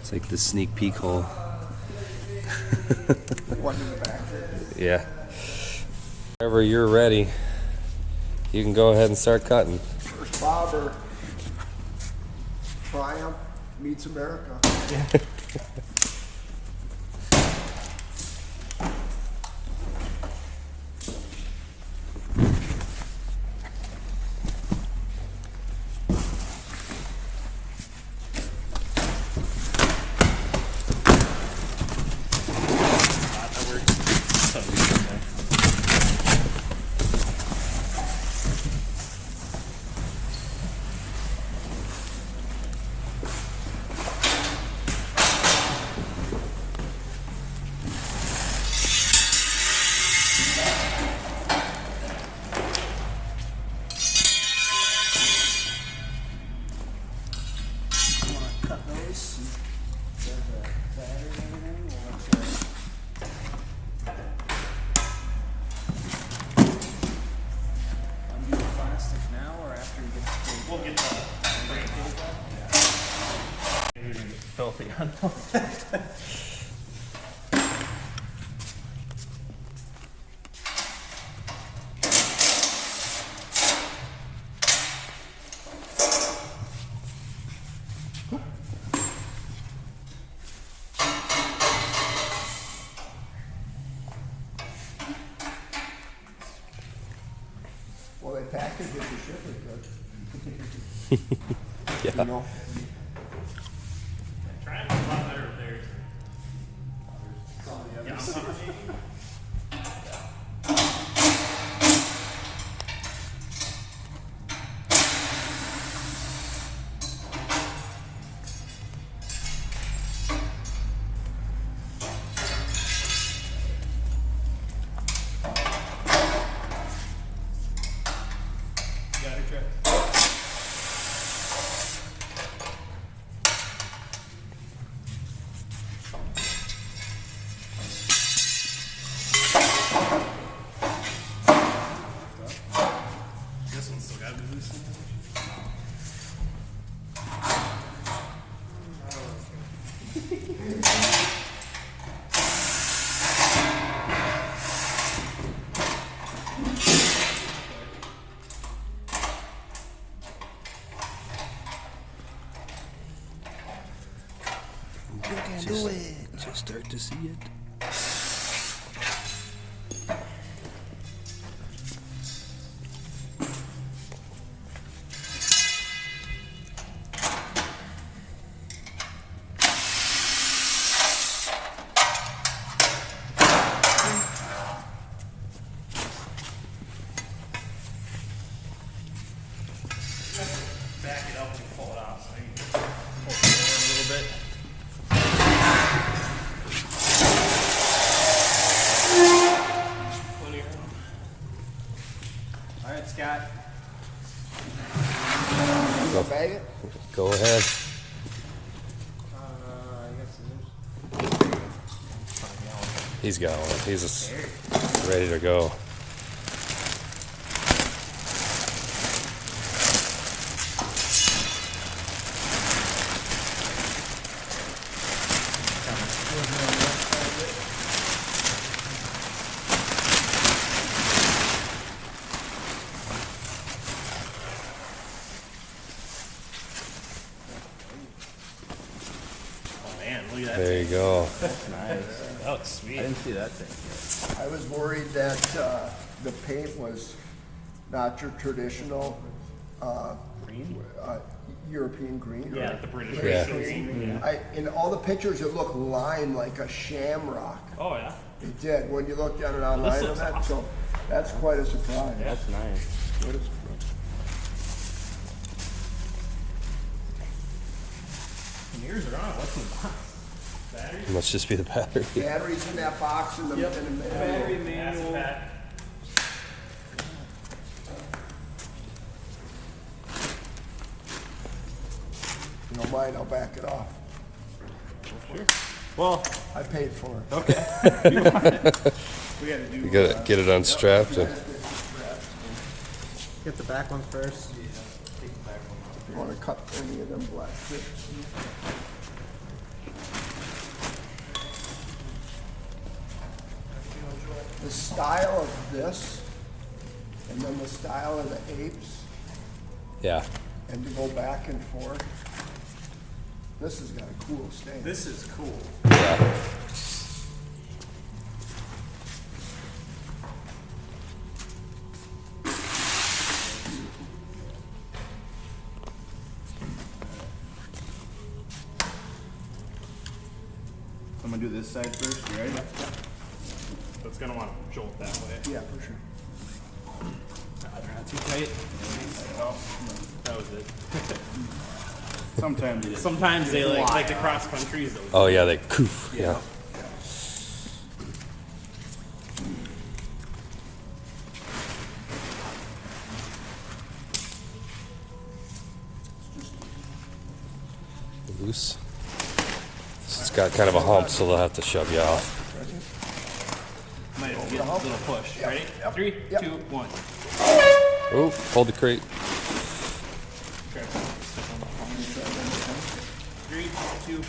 It's like the sneak peek hole. One in the back. Yeah. Whenever you're ready, you can go ahead and start cutting. First bobber. Triumph meets America. Yeah. Filthy on Well, they package it to ship it good. Yeah. You know? Triumph is a lot better with theirs. Got it, Trent. This one's still got to be loose. Just start to see it. Back it up and pull it off so you can pull it forward a little bit. Plenty of room. All right, Scott. You gonna bag it? Go ahead. I guess He's got one. He's just ready to go. Oh man, look at that. There you go. That's nice. That looks sweet. I didn't see that thing. I was worried that the paint was not your traditional Green? European green. Yeah, like the British Yeah. green. Yeah. In all the pictures, it looked lime like a shamrock. Oh yeah. It did. When you looked at it online on looks that, awesome. so that's quite a surprise. That's nice. Quite a surprise. The mirrors are on. What's in the box? Battery? It must just be the battery. Batteries in that box in the, in the middle. Battery manual. You don't mind, I'll back it off. Sure. Well, I paid for it. okay. You want it? We got to do. You gotta get it unstrapped. And Get the back one first. You want to cut any of them black strips? the style of this, and then the style of the apes, Yeah. and to go back and forth. This has got a cool stance. This is cool. Yeah. I'm gonna do this side first, you ready? So it's gonna want to jolt that way. Yeah, for sure. Not too tight. Oh, that was it. Sometimes it is. Sometimes they like the cross countries. Those. Oh yeah, they coof. Yeah. Loose. It's got kind of a hump, so they'll have to shove you off. Might have to get a little push. Ready? 3, 2, 1. Oh, hold the crate. 3, 2.